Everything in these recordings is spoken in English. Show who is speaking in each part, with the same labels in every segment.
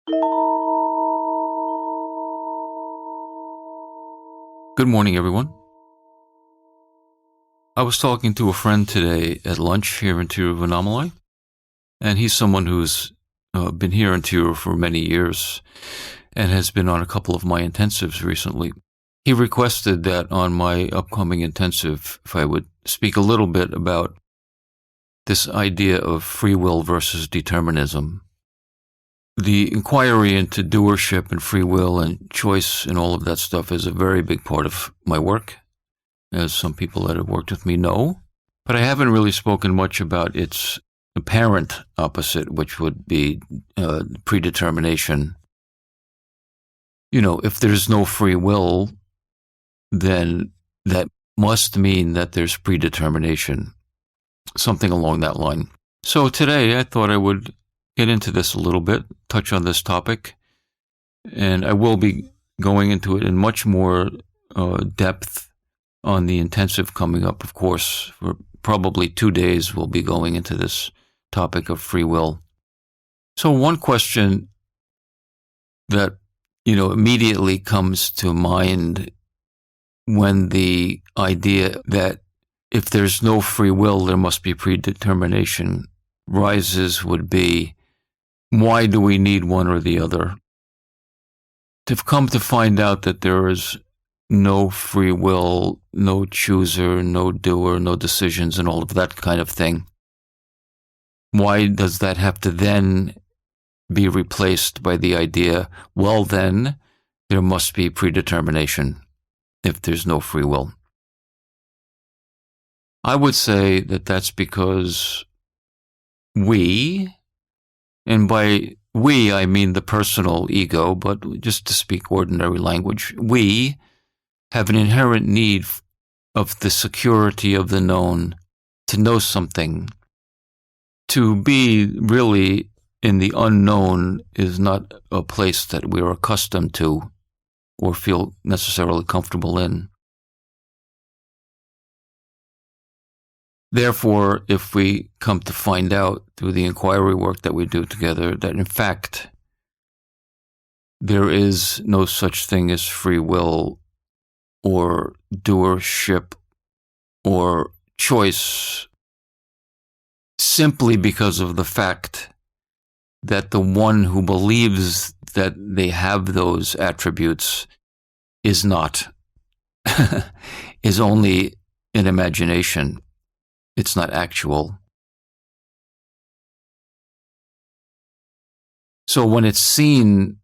Speaker 1: Good morning, everyone. I was talking to a friend today at lunch here in Tiruvannamalai, and he's someone who's been here in Tiru for many years and has been on a couple of my intensives recently. He requested that on my upcoming intensive, if I would speak a little bit about this idea of free will versus determinism. The inquiry into doership and free will and choice and all of that stuff is a very big part of my work, as some people that have worked with me know. But I haven't really spoken much about its apparent opposite, which would be predetermination. You know, if there's no free will, then that must mean that there's predetermination, something along that line. So today I thought I would get into this a little bit, touch on this topic, and I will be going into it in much more depth on the intensive coming up, of course. For probably 2 days we'll be going into this topic of free will. So one question that, immediately comes to mind when the idea that if there's no free will, there must be predetermination rises would be, why do we need one or the other? To come to find out that there is no free will, no chooser, no doer, no decisions, and all of that kind of thing, why does that have to then be replaced by the idea, well then, there must be predetermination if there's no free will? I would say that that's because we, and by we I mean the personal ego, but just to speak ordinary language, we have an inherent need of the security of the known, to know something. To be really in the unknown is not a place that we're accustomed to or feel necessarily comfortable in. Therefore, if we come to find out through the inquiry work that we do together that in fact there is no such thing as free will or doership or choice, simply because of the fact that the one who believes that they have those attributes is not, is only an imagination. It's not actual. So when it's seen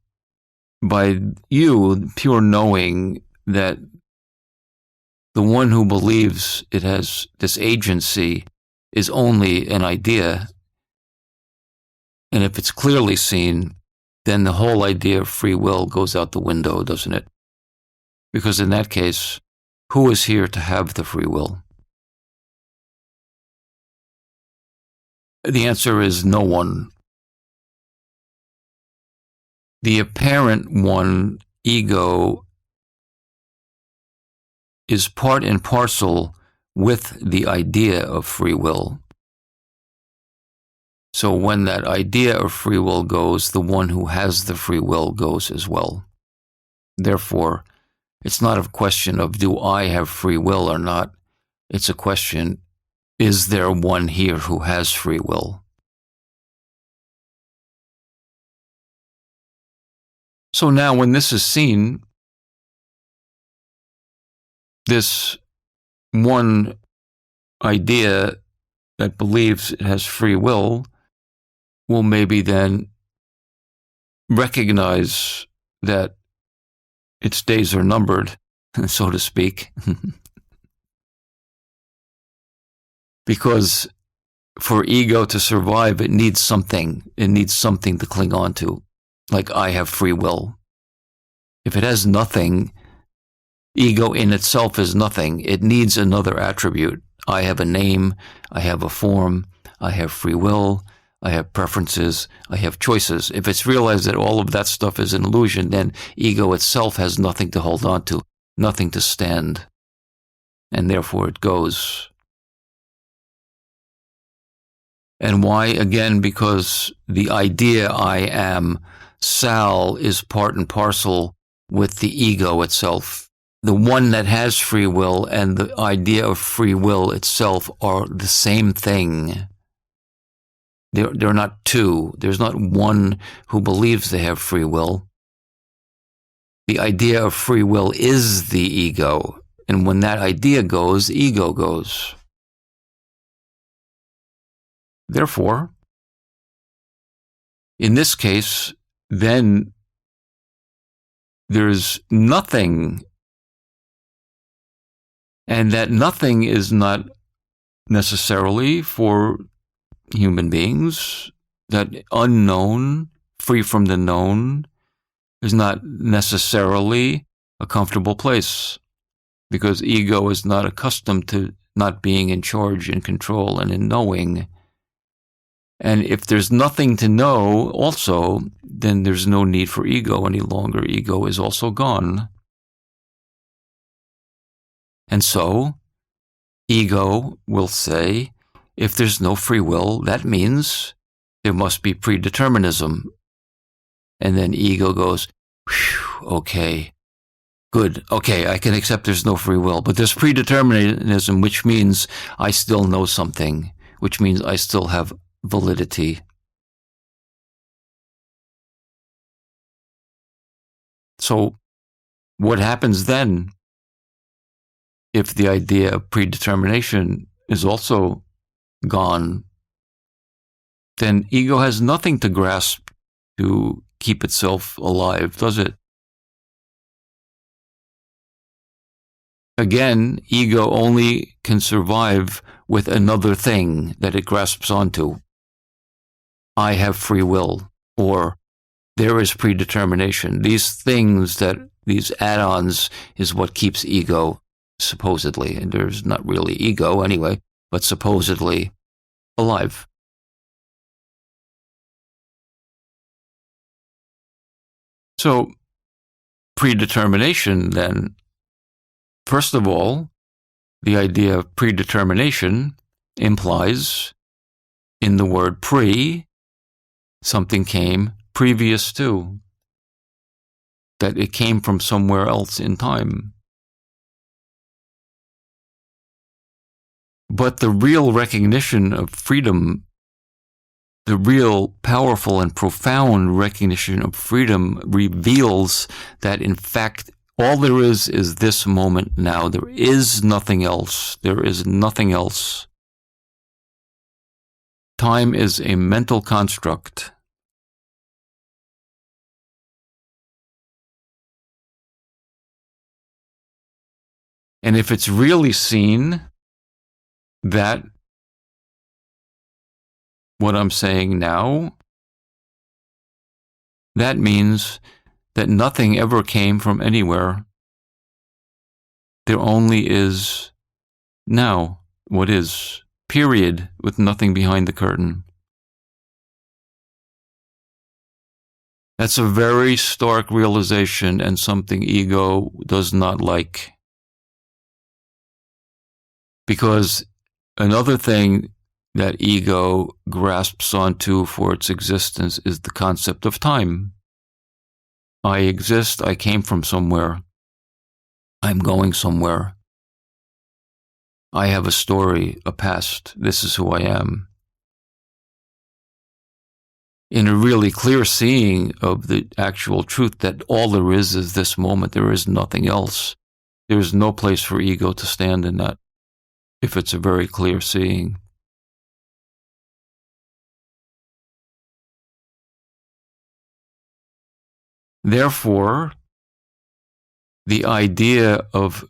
Speaker 1: by you, pure knowing that the one who believes it has this agency is only an idea, and if it's clearly seen, then the whole idea of free will goes out the window, doesn't it? Because in that case, who is here to have the free will? The answer is no one. The apparent one, ego, is part and parcel with the idea of free will. So when that idea of free will goes, the one who has the free will goes as well. Therefore, it's not a question of do I have free will or not. It's a question, is there one here who has free will? So now when this is seen, this one idea that believes it has free will maybe then recognize that its days are numbered, so to speak. Because for ego to survive, it needs something. It needs something to cling on to. Like I have free will. If it has nothing, ego in itself is nothing. It needs another attribute. I have a name. I have a form. I have free will. I have preferences. I have choices. If it's realized that all of that stuff is an illusion, then ego itself has nothing to hold on to, nothing to stand. And therefore it goes. And why? Again, because the idea I am Sal is part and parcel with the ego itself. The one that has free will and the idea of free will itself are the same thing. They're not two. There's not one who believes they have free will. The idea of free will is the ego. And when that idea goes, ego goes. Therefore, in this case, then there's nothing. And that nothing is not necessarily for human beings. That unknown, free from the known, is not necessarily a comfortable place, because ego is not accustomed to not being in charge, in control, and in knowing. And if there's nothing to know also, then there's no need for ego any longer. Ego is also gone. And so, ego will say, if there's no free will, that means there must be predeterminism. And then ego goes, okay, good, okay, I can accept there's no free will, but there's predeterminism, which means I still know something, which means I still have validity. So, what happens then if the idea of predetermination is also gone? Then ego has nothing to grasp to keep itself alive, does it? Again, ego only can survive with another thing that it grasps onto. I have free will, or there is predetermination. These things, these add-ons, is what keeps ego, supposedly, and there's not really ego anyway, but supposedly alive. So, predetermination then, first of all, the idea of predetermination implies in the word pre, something came previous to, that it came from somewhere else in time. But the real recognition of freedom, the real powerful and profound recognition of freedom, reveals that in fact all there is this moment now. There is nothing else. There is nothing else. Time is a mental construct. And if it's really seen that what I'm saying now, that means that nothing ever came from anywhere. There only is now what is, period, with nothing behind the curtain. That's a very stark realization and something ego does not like. Because another thing that ego grasps onto for its existence is the concept of time. I exist, I came from somewhere. I'm going somewhere. I have a story, a past. This is who I am. In a really clear seeing of the actual truth that all there is this moment, there is nothing else. There is no place for ego to stand in that, if it's a very clear seeing. Therefore, the idea of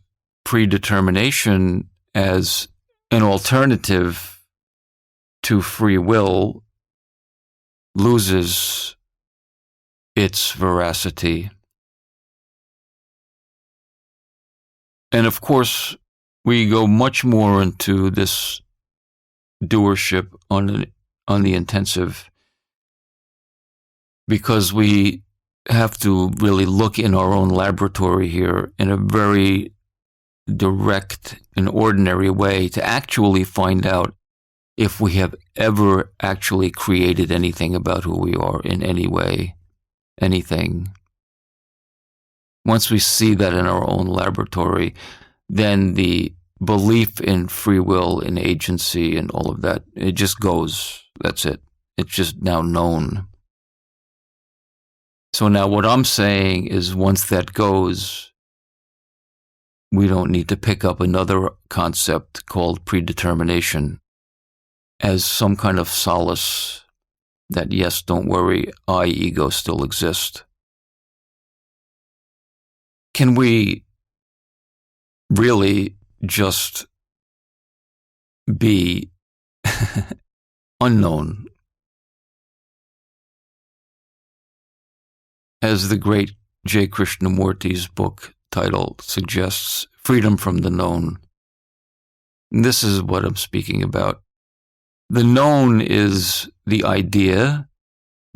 Speaker 1: predetermination as an alternative to free will loses its veracity. And of course, we go much more into this doership on the intensive, because we have to really look in our own laboratory here in a very direct and ordinary way to actually find out if we have ever actually created anything about who we are in any way. anything, once we see that in our own laboratory, then the belief in free will, in agency, and all of that, it just goes. That's it. It's just now known. So now what I'm saying is once that goes, we don't need to pick up another concept called predetermination as some kind of solace that, yes, don't worry, I, ego, still exist. Can we really just be unknown? As the great J. Krishnamurti's book title suggests, freedom from the known. And this is what I'm speaking about. The known is the idea,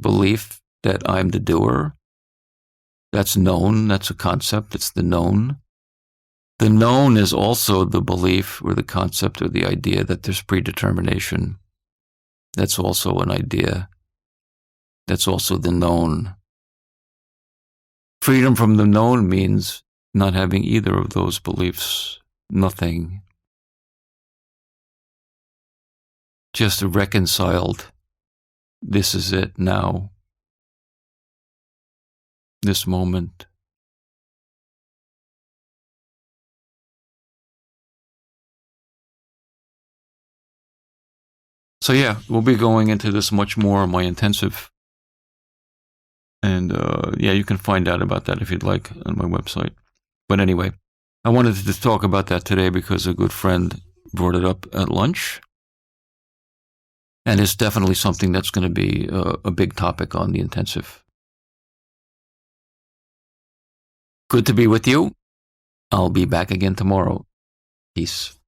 Speaker 1: belief that I'm the doer. That's known. That's a concept. It's the known. The known is also the belief or the concept or the idea that there's predetermination. That's also an idea. That's also the known. Freedom from the known means not having either of those beliefs. Nothing. Just reconciled. This is it now. This moment. So yeah, we'll be going into this much more on my intensive. And yeah, you can find out about that if you'd like on my website. But anyway, I wanted to talk about that today because a good friend brought it up at lunch. And it's definitely something that's going to be a big topic on the intensive. Good to be with you. I'll be back again tomorrow. Peace.